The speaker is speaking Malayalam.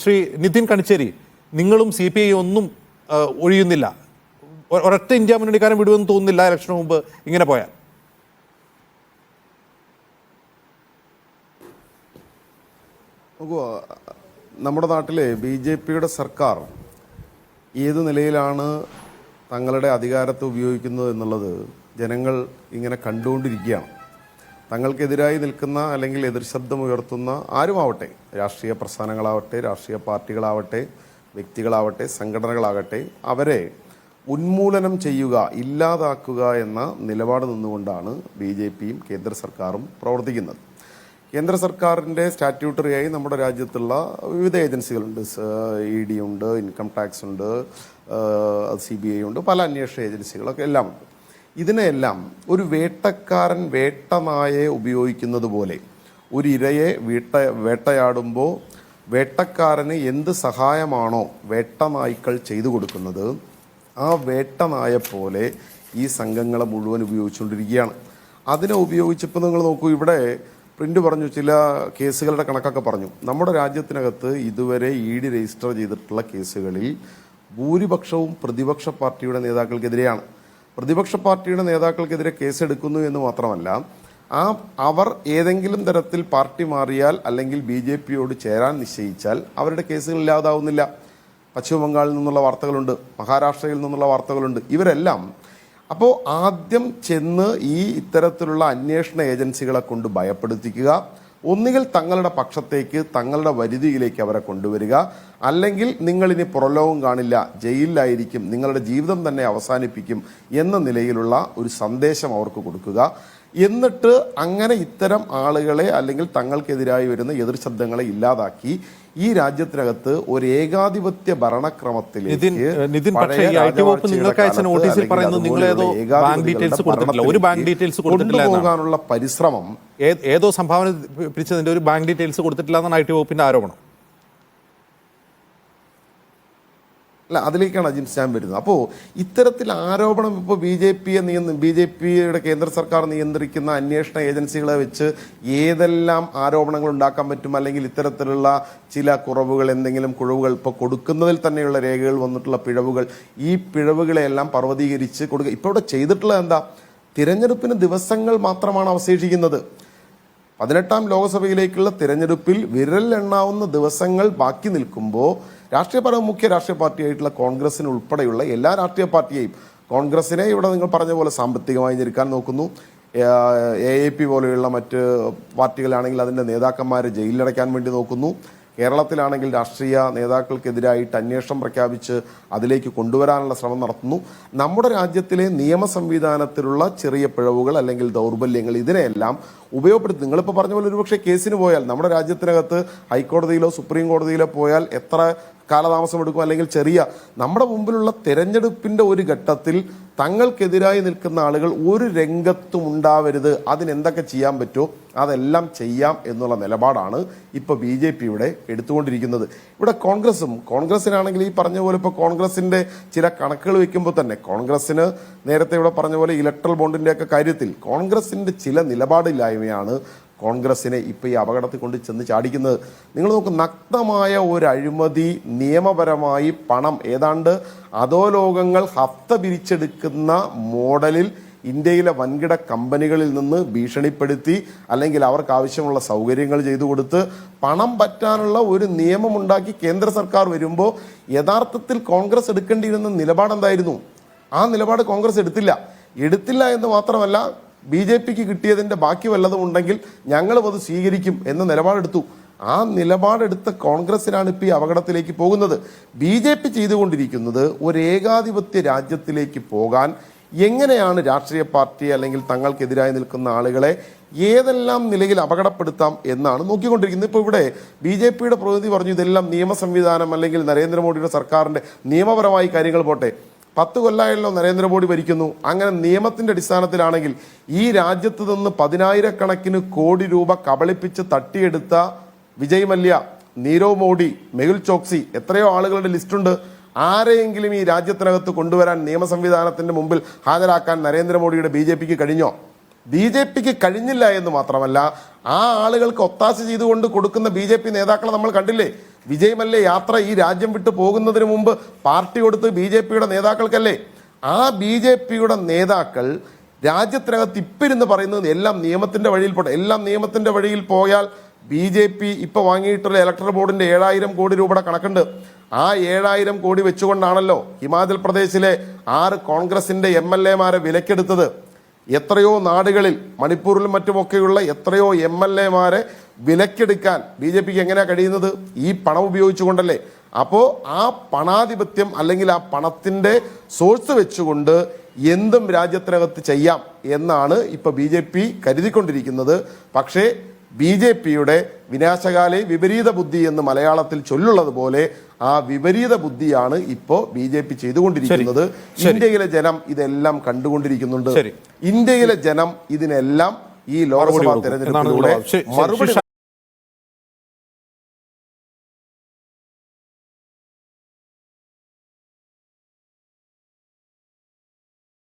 ശ്രീ നിതിൻ കണിച്ചേരി, നിങ്ങളും CPI ഒന്നും ഒഴിയുന്നില്ല, ഒരൊറ്റ ഇന്ത്യ മുന്നണിക്കാരൻ വിടുമെന്ന് തോന്നുന്നില്ല ഇലക്ഷന് മുമ്പ് ഇങ്ങനെ പോയാൽ? നോക്കൂ, നമ്മുടെ നാട്ടിലെ BJPയുടെ സർക്കാർ ഏത് നിലയിലാണ് തങ്ങളുടെ അധികാരത്തെ ഉപയോഗിക്കുന്നത് എന്നുള്ളത് ജനങ്ങൾ ഇങ്ങനെ കണ്ടുകൊണ്ടിരിക്കുകയാണ്. തങ്ങൾക്കെതിരായി നിൽക്കുന്ന അല്ലെങ്കിൽ എതിർ ശബ്ദമുയർത്തുന്ന ആരുമാവട്ടെ, രാഷ്ട്രീയ പ്രസ്ഥാനങ്ങളാവട്ടെ, രാഷ്ട്രീയ പാർട്ടികളാവട്ടെ, വ്യക്തികളാവട്ടെ, സംഘടനകളാകട്ടെ, അവരെ ഉന്മൂലനം ചെയ്യുക, ഇല്ലാതാക്കുക എന്ന നിലപാട് നിന്നുകൊണ്ടാണ് BJPയും കേന്ദ്ര സർക്കാരും പ്രവർത്തിക്കുന്നത്. കേന്ദ്ര സർക്കാരിൻ്റെ സ്റ്റാറ്റ്യൂട്ടറിയായി നമ്മുടെ രാജ്യത്തുള്ള വിവിധ ഏജൻസികളുണ്ട്. ED ഉണ്ട്, ഇൻകം ടാക്സ് ഉണ്ട്, CBI ഉണ്ട്, പല അന്വേഷണ ഏജൻസികളൊക്കെ എല്ലാം ഉണ്ട്. ഇതിനെല്ലാം ഒരു വേട്ടക്കാരൻ വേട്ടനായെ ഉപയോഗിക്കുന്നത് പോലെ ഒരു ഇരയെ വേട്ടയാടുമ്പോൾ വേട്ടക്കാരന് എന്ത് സഹായമാണോ വേട്ടനായ്ക്കൾ ചെയ്തു കൊടുക്കുന്നത്, ആ വേട്ടനായെ പോലെ ഈ സംഘങ്ങളെ മുഴുവൻ ഉപയോഗിച്ചുകൊണ്ടിരിക്കുകയാണ്. അതിനെ ഉപയോഗിച്ചപ്പോൾ നിങ്ങൾ നോക്കൂ, ഇവിടെ പ്രിന്റ് പറഞ്ഞു, ചില കേസുകളുടെ കണക്കൊക്കെ പറഞ്ഞു. നമ്മുടെ രാജ്യത്തിനകത്ത് ഇതുവരെ ED രജിസ്റ്റർ ചെയ്തിട്ടുള്ള കേസുകളിൽ ഭൂരിപക്ഷവും പ്രതിപക്ഷ പാർട്ടിയുടെ നേതാക്കൾക്കെതിരെയാണ്. പ്രതിപക്ഷ പാർട്ടിയുടെ നേതാക്കൾക്കെതിരെ കേസെടുക്കുന്നു എന്ന് മാത്രമല്ല, അവർ ഏതെങ്കിലും തരത്തിൽ പാർട്ടി മാറിയാൽ അല്ലെങ്കിൽ BJPയോട് ചേരാൻ നിശ്ചയിച്ചാൽ അവരുടെ കേസുകൾ ഇല്ലാതാവുന്നില്ല. പശ്ചിമ ബംഗാളിൽ നിന്നുള്ള വാർത്തകളുണ്ട്, മഹാരാഷ്ട്രയിൽ നിന്നുള്ള വാർത്തകളുണ്ട്. ഇവരെല്ലാം അപ്പോൾ ആദ്യം ചെന്ന് ഇത്തരത്തിലുള്ള അന്വേഷണ ഏജൻസികളെ കൊണ്ട് ഭയപ്പെടുത്തിക്കുക, ഒന്നുകിൽ തങ്ങളുടെ പക്ഷത്തേക്ക്, തങ്ങളുടെ വരുതിയിലേക്ക് അവരെ കൊണ്ടുവരിക, അല്ലെങ്കിൽ നിങ്ങളിനി പുറലോകം കാണില്ല, ജയിലിലായിരിക്കും, നിങ്ങളുടെ ജീവിതം തന്നെ അവസാനിപ്പിക്കും എന്ന നിലയിലുള്ള ഒരു സന്ദേശം അവർക്ക് കൊടുക്കുക. എന്നിട്ട് അങ്ങനെ ഇത്തരം ആളുകളെ അല്ലെങ്കിൽ തങ്ങൾക്കെതിരായി വരുന്ന എതിർ ശബ്ദങ്ങളെ ഇല്ലാതാക്കി ഈ രാജ്യത്തിനകത്ത് ഒരു ഏകാധിപത്യ ഭരണക്രമത്തിലേക്ക് കൊണ്ടുപോകാനുള്ള പരിശ്രമം, ഏതോ സംഭാവന പിരിച്ചതിന്റെ ഒരു ബാങ്ക് ഡീറ്റെയിൽസ് കൊടുത്തിട്ടില്ല എന്നാണ് IT വകുപ്പിന്റെ ആരോപണം. അല്ല, അതിലേക്കാണ് അജിംസ് ഞാൻ വരുന്നത്. അപ്പോൾ ഇത്തരത്തിൽ ആരോപണം ഇപ്പോൾ BJPയുടെ കേന്ദ്ര സർക്കാർ നിയന്ത്രിക്കുന്ന അന്വേഷണ ഏജൻസികളെ വെച്ച് ഏതെല്ലാം ആരോപണങ്ങൾ ഉണ്ടാക്കാൻ പറ്റും, അല്ലെങ്കിൽ ഇത്തരത്തിലുള്ള ചില കുറവുകൾ, എന്തെങ്കിലും കുഴവുകൾ, ഇപ്പോൾ കൊടുക്കുന്നതിൽ തന്നെയുള്ള രേഖകൾ വന്നിട്ടുള്ള പിഴവുകൾ, ഈ പിഴവുകളെല്ലാം പർവ്വതീകരിച്ച് കൊടുക്കുക. ഇപ്പോൾ ഇവിടെ ചെയ്തിട്ടുള്ളത് എന്താ? തിരഞ്ഞെടുപ്പിന് ദിവസങ്ങൾ മാത്രമാണ് അവശേഷിക്കുന്നത്. 18ാം ലോക്സഭയിലേക്കുള്ള തിരഞ്ഞെടുപ്പിൽ വിരലിലെണ്ണാവുന്ന ദിവസങ്ങൾ ബാക്കി നിൽക്കുമ്പോൾ മുഖ്യ രാഷ്ട്രീയ പാർട്ടിയായിട്ടുള്ള കോൺഗ്രസിന് ഉൾപ്പെടെയുള്ള എല്ലാ രാഷ്ട്രീയ പാർട്ടിയെയും, കോൺഗ്രസിനെ ഇവിടെ നിങ്ങൾ പറഞ്ഞ പോലെ സാമ്പത്തികമായി ഞെരുക്കാൻ നോക്കുന്നു. AAP പോലെയുള്ള മറ്റ് പാർട്ടികളാണെങ്കിൽ അതിൻ്റെ നേതാക്കന്മാരെ ജയിലിലടയ്ക്കാൻ വേണ്ടി നോക്കുന്നു. കേരളത്തിലാണെങ്കിൽ രാഷ്ട്രീയ നേതാക്കൾക്കെതിരായിട്ട് അന്വേഷണം പ്രഖ്യാപിച്ച് അതിലേക്ക് കൊണ്ടുവരാനുള്ള ശ്രമം നടത്തുന്നു. നമ്മുടെ രാജ്യത്തിലെ നിയമ സംവിധാനത്തിലുള്ള ചെറിയ പിഴവുകൾ അല്ലെങ്കിൽ ദൗർബല്യങ്ങൾ, ഇതിനെല്ലാം ഉപയോഗപ്പെടുത്തി നിങ്ങളിപ്പോൾ പറഞ്ഞ പോലെ ഒരുപക്ഷെ കേസിന് പോയാൽ നമ്മുടെ രാജ്യത്തിനകത്ത് ഹൈക്കോടതിയിലോ സുപ്രീം കോടതിയിലോ പോയാൽ എത്ര കാലതാമസം എടുക്കും, അല്ലെങ്കിൽ നമ്മുടെ മുമ്പിലുള്ള തെരഞ്ഞെടുപ്പിന്റെ ഒരു ഘട്ടത്തിൽ തങ്ങൾക്കെതിരായി നിൽക്കുന്ന ആളുകൾ ഒരു രംഗത്തും ഉണ്ടാവരുത്, അതിനെന്തൊക്കെ ചെയ്യാൻ പറ്റുമോ അതെല്ലാം ചെയ്യാം എന്നുള്ള നിലപാടാണ് ഇപ്പോൾ BJPയുടെ എടുത്തുകൊണ്ടിരിക്കുന്നത്. ഇവിടെ കോൺഗ്രസിനാണെങ്കിൽ ഈ പറഞ്ഞ പോലെ ഇപ്പോൾ കോൺഗ്രസിന്റെ ചില കണക്കുകൾ വെക്കുമ്പോൾ തന്നെ കോൺഗ്രസിന് നേരത്തെ ഇവിടെ പറഞ്ഞ പോലെ ഇലക്ട്രൽ ബോണ്ടിന്റെയൊക്കെ കാര്യത്തിൽ കോൺഗ്രസിന്റെ ചില നിലപാടില്ലായ്മയാണ് കോൺഗ്രസിനെ ഇപ്പോൾ ഈ അപകടത്തിൽ കൊണ്ട് ചെന്ന് ചാടിക്കുന്നത്. നിങ്ങൾ നോക്കും, നഗ്നമായ ഒരു അഴിമതി, നിയമപരമായി പണം ഏതാണ്ട് അധോലോകങ്ങൾ ഹഫ്ത പിരിച്ചെടുക്കുന്ന മോഡലിൽ ഇന്ത്യയിലെ വൻകിട കമ്പനികളിൽ നിന്ന് ഭീഷണിപ്പെടുത്തി അല്ലെങ്കിൽ അവർക്ക് ആവശ്യമുള്ള സൗകര്യങ്ങൾ ചെയ്തു കൊടുത്ത് പണം പറ്റാനുള്ള ഒരു നിയമമുണ്ടാക്കി കേന്ദ്ര സർക്കാർ വരുമ്പോൾ യഥാർത്ഥത്തിൽ കോൺഗ്രസ് എടുക്കേണ്ടിയിരുന്ന നിലപാട് എന്തായിരുന്നു? ആ നിലപാട് കോൺഗ്രസ് എടുത്തില്ല എന്ന് മാത്രമല്ല, BJPക്ക് കിട്ടിയതിൻ്റെ ബാക്കി വല്ലതും ഉണ്ടെങ്കിൽ ഞങ്ങളും അത് സ്വീകരിക്കും എന്ന നിലപാടെടുത്തു. ആ നിലപാടെടുത്ത കോൺഗ്രസിനാണ് ഇപ്പോൾ ഈ അപകടത്തിലേക്ക് പോകുന്നത്. BJP ചെയ്തുകൊണ്ടിരിക്കുന്നത് ഒരു ഏകാധിപത്യ രാജ്യത്തിലേക്ക് പോകാൻ എങ്ങനെയാണ് രാഷ്ട്രീയ പാർട്ടി അല്ലെങ്കിൽ തങ്ങൾക്കെതിരായി നിൽക്കുന്ന ആളുകളെ ഏതെല്ലാം നിലയിൽ അപകടപ്പെടുത്താം എന്നാണ് നോക്കിക്കൊണ്ടിരിക്കുന്നത്. ഇപ്പോൾ ഇവിടെ BJPയുടെ പ്രതിനിധി പറഞ്ഞു, ഇതെല്ലാം നിയമ സംവിധാനം അല്ലെങ്കിൽ നരേന്ദ്രമോദിയുടെ സർക്കാരിൻ്റെ നിയമപരമായി കാര്യങ്ങൾ പോട്ടെ, 10 കൊല്ലമായല്ലോ നരേന്ദ്രമോദി ഭരിക്കുന്നു. അങ്ങനെ നിയമത്തിന്റെ അടിസ്ഥാനത്തിലാണെങ്കിൽ ഈ രാജ്യത്ത് നിന്ന് 10,000 കോടി രൂപ കബളിപ്പിച്ച് തട്ടിയെടുത്ത വിജയ് മല്യ, നീരവ് മോഡി, മെഹുൽ ചോക്സി, എത്രയോ ആളുകളുടെ ലിസ്റ്റുണ്ട്. ആരെയെങ്കിലും ഈ രാജ്യത്തിനകത്ത് കൊണ്ടുവരാൻ, നിയമ സംവിധാനത്തിന്റെ മുമ്പിൽ ഹാജരാക്കാൻ നരേന്ദ്രമോദിയുടെ BJPക്ക് കഴിഞ്ഞോ? BJPക്ക് കഴിഞ്ഞില്ല എന്ന് മാത്രമല്ല, ആ ആളുകൾക്ക് ഒത്താശ ചെയ്തുകൊണ്ട് കൊടുക്കുന്ന BJP നേതാക്കളെ നമ്മൾ കണ്ടില്ലേ? വിജയ് മല്യ യാത്ര ഈ രാജ്യം വിട്ടു പോകുന്നതിന് മുമ്പ് പാർട്ടി കൊടുത്ത് BJP-യുടെ നേതാക്കൾക്കല്ലേ? ആ BJP-യുടെ നേതാക്കൾ രാജ്യത്തിനകത്ത് ഇപ്പിരുന്ന് പറയുന്നത് എല്ലാം നിയമത്തിന്റെ വഴിയിൽ പോട്ടെ. എല്ലാം നിയമത്തിന്റെ വഴിയിൽ പോയാൽ BJP ഇപ്പൊ വാങ്ങിയിട്ടുള്ള ഇലക്ട്രൽ ബോർഡിന്റെ 7000 കോടി രൂപയുടെ കണക്കുണ്ട്. ആ 7000 കോടി വെച്ചുകൊണ്ടാണല്ലോ ഹിമാചൽ പ്രദേശിലെ 6 കോൺഗ്രസിന്റെ MLA-മാരെ വിലക്കെടുത്തത്. എത്രയോ നാടുകളിൽ മണിപ്പൂരിലും മറ്റുമൊക്കെയുള്ള എത്രയോ MLA-മാരെ വിലക്കെടുക്കാൻ BJP-ക്ക് എങ്ങനെയാ കഴിയുന്നത്? ഈ പണം ഉപയോഗിച്ചുകൊണ്ടല്ലേ. അപ്പോൾ ആ പണാധിപത്യം അല്ലെങ്കിൽ ആ പണത്തിന്റെ സോഴ്സ് വെച്ചുകൊണ്ട് എന്തും രാജ്യത്തിനകത്ത് ചെയ്യാം എന്നാണ് ഇപ്പൊ BJP കരുതിക്കൊണ്ടിരിക്കുന്നത്. പക്ഷേ BJP-യുടെ വിനാശകാലേ വിപരീത ബുദ്ധി എന്ന് മലയാളത്തിൽ ചൊല്ലുള്ളത് പോലെ ആ വിപരീത ബുദ്ധിയാണ് ഇപ്പോ BJP ചെയ്തുകൊണ്ടിരിക്കുന്നത്. ഇന്ത്യയിലെ ജനം ഇതെല്ലാം കണ്ടുകൊണ്ടിരിക്കുന്നുണ്ട്. ഇന്ത്യയിലെ ജനം ഇതിനെല്ലാം ഈ ലോക്സഭാ തെരഞ്ഞെടുപ്പിലൂടെ മറുപടി